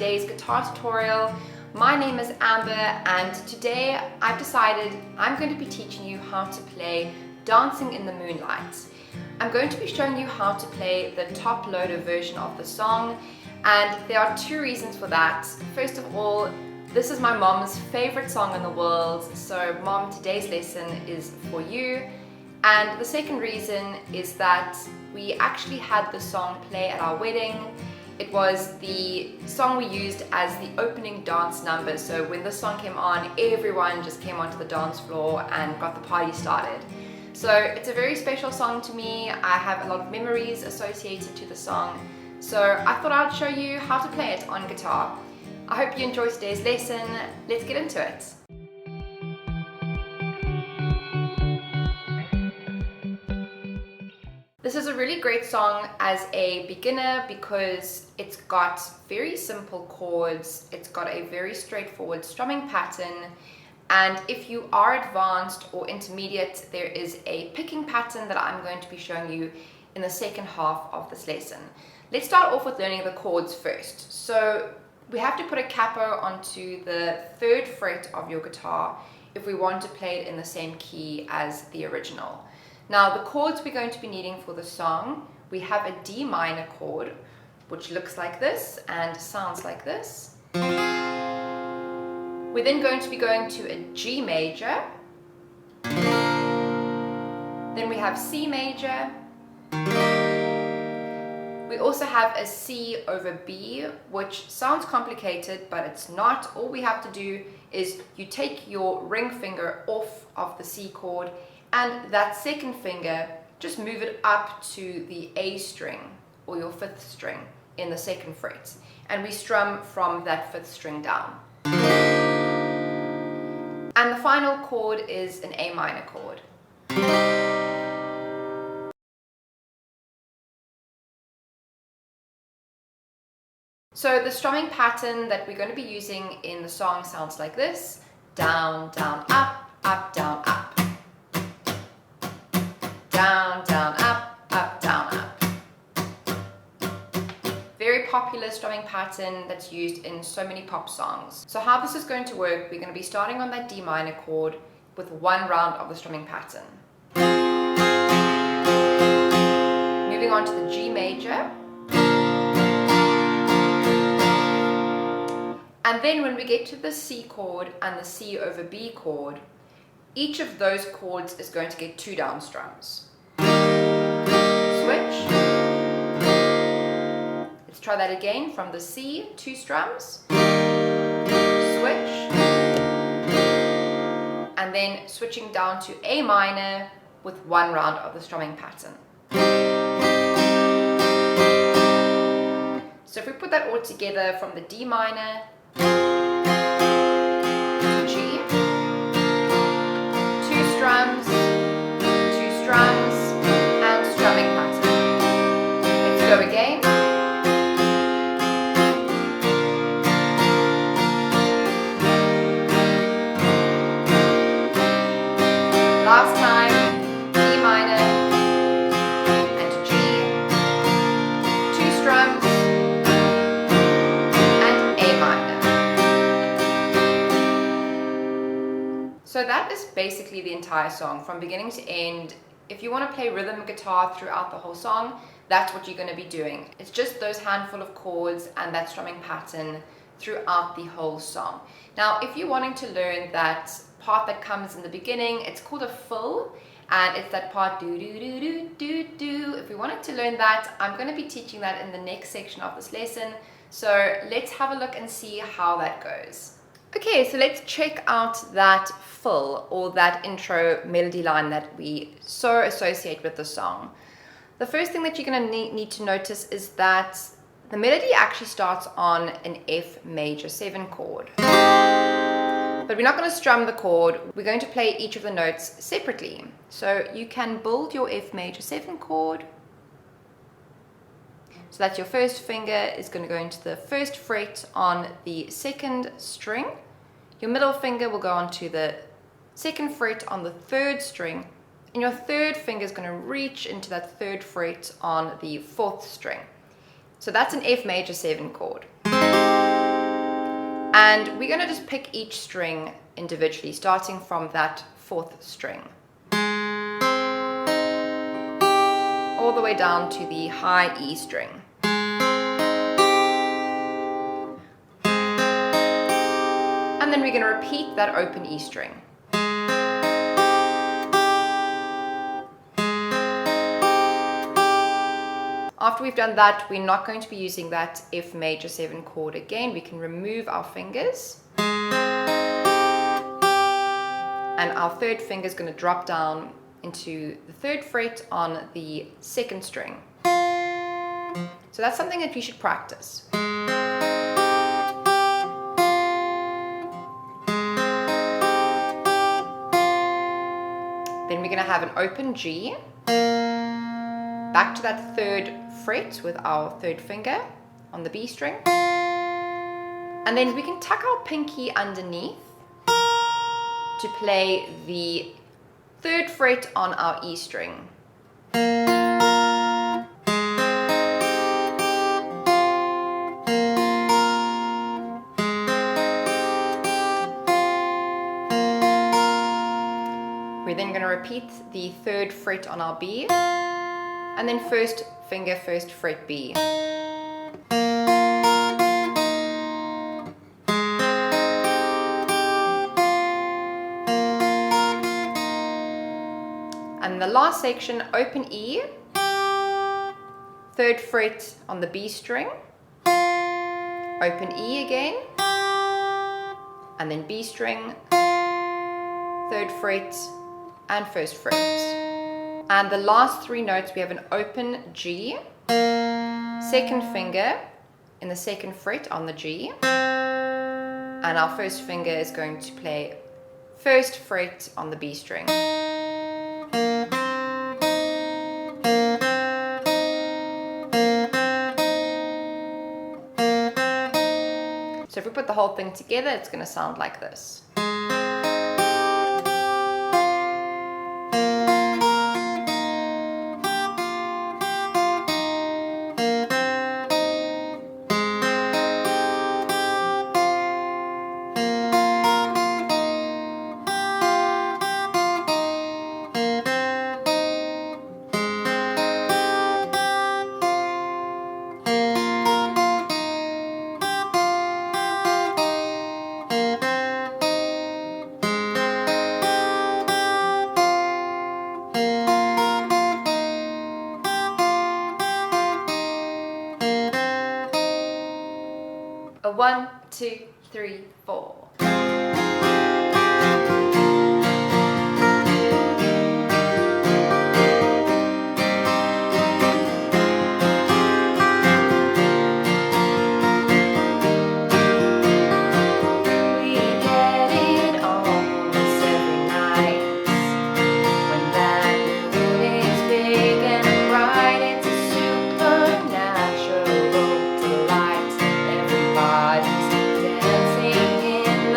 today's guitar tutorial. My name is Amber and today I've decided I'm going to be teaching you how to play Dancing in the Moonlight. I'm going to be showing you how to play the Toploader version of the song, and there are two reasons for that. First of all, this is my mom's favorite song in the world, so Mom, today's lesson is for you. And the second reason is that we actually had the song play at our wedding. It was the song we used as the opening dance number, so when the song came on, everyone just came onto the dance floor and got the party started. So it's a very special song to me. I have a lot of memories associated to the song, so I thought I'd show you how to play it on guitar. I hope you enjoy today's lesson. Let's get into it. This is a really great song as a beginner because it's got very simple chords, it's got a very straightforward strumming pattern, and if you are advanced or intermediate, there is a picking pattern that I'm going to be showing you in the second half of this lesson. Let's start off with learning the chords first. So we have to put a capo onto the 3rd fret of your guitar if we want to play it in the same key as the original. Now the chords we're going to be needing for the song, we have a D minor chord, which looks like this and sounds like this. We're then going to be going to a G major. Then we have C major. We also have a C over B, which sounds complicated, but it's not. All we have to do is you take your ring finger off of the C chord, and that second finger, just move it up to the A string or your 5th string in the 2nd fret, and we strum from that 5th string down. And the final chord is an A minor chord. So the strumming pattern that we're going to be using in the song sounds like this: down, down, up, up, down, up. Down, down, up, down, up. Very popular strumming pattern that's used in so many pop songs. So how this is going to work, we're going to be starting on that D minor chord with one round of the strumming pattern. Moving on to the G major. And then when we get to the C chord and the C over B chord, each of those chords is going to get 2 down strums. Switch. Let's try that again. From the C, 2 strums. Switch. And then switching down to A minor with 1 round of the strumming pattern. So if we put that all together from the D minor to G, 2 strums, 2 strums, and strumming pattern. Let's go again. Last time, D minor and to G, 2 strums and A minor. So that is basically the entire song from beginning to end. If you want to play rhythm guitar throughout the whole song, that's what you're going to be doing. It's just those handful of chords and that strumming pattern throughout the whole song. Now, if you're wanting to learn that part that comes in the beginning, it's called a fill, and it's that part do do do do do do. If we wanted to learn that, I'm going to be teaching that in the next section of this lesson. So let's have a look and see how that goes. Okay, so let's check out that fill, or that intro melody line that we so associate with the song. The first thing that you're going to need to notice is that the melody actually starts on an F major 7 chord. But we're not going to strum the chord, we're going to play each of the notes separately. So you can build your F major 7 chord. So that's your first finger is going to go into the 1st fret on the 2nd string. Your middle finger will go onto the 2nd fret on the 3rd string, and your 3rd finger is going to reach into that 3rd fret on the 4th string. So that's an F major 7 chord. And we're going to just pick each string individually, starting from that 4th string, all the way down to the high E string. And then we're going to repeat that open E string. After we've done that, we're not going to be using that F major 7 chord again. We can remove our fingers. And our 3rd finger is going to drop down into the 3rd fret on the 2nd string. So that's something that you should practice. Then we're going to have an open G, back to that 3rd fret with our 3rd finger on the B string, and then we can tuck our pinky underneath to play the 3rd fret on our E string. We're then going to repeat the 3rd fret on our B, and then 1st finger, 1st fret B. And the last section, open E, 3rd fret on the B string, open E again, and then B string, 3rd fret, and 1st fret. And the last 3 notes, we have an open G, 2nd finger in the 2nd fret on the G, and our 1st finger is going to play 1st fret on the B string. So if we put the whole thing together, it's going to sound like this. A 1, 2, 3, 4. Dancing in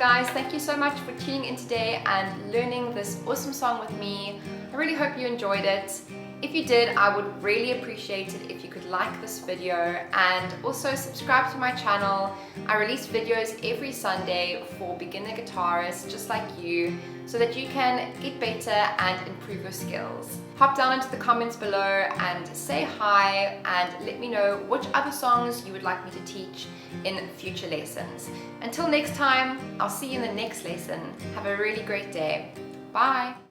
guys, thank you so much for tuning in today and learning this awesome song with me. I really hope you enjoyed it. If you did, I would really appreciate it if you could like this video and also subscribe to my channel. I release videos every Sunday for beginner guitarists just like you, so that you can get better and improve your skills. Hop down into the comments below and say hi and let me know which other songs you would like me to teach in future lessons. Until next time, I'll see you in the next lesson. Have a really great day. Bye!